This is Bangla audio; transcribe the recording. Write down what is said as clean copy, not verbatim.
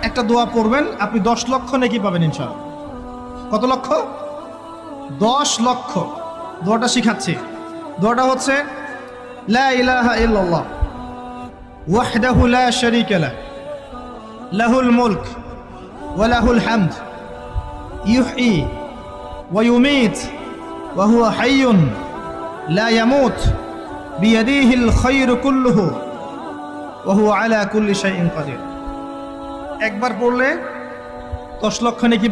একটা দোয়া পড়বেন, আপনি 10 লক্ষ নেকি পাবেন ইনশাআল্লাহ। কত লক্ষ? 10 লক্ষ। দোয়াটা শিখাচ্ছি। দোয়াটা হচ্ছে লা ইলাহা ইল্লাল্লাহ ওয়াহদাহু লা শারীকা লাহ লাহুল মুলক ওয়া লাহুল হামদ ইউহয়ী ওয়া ইউমীত ওয়া হুয়া হাইয়্যুন লা ইয়ামুত বিয়াদিহিল খায়রু কুল্লুহু ওয়া হুয়া আলা কুল্লি শাইইন কাদির। একবার পড়লে 10 লক্ষ নেকি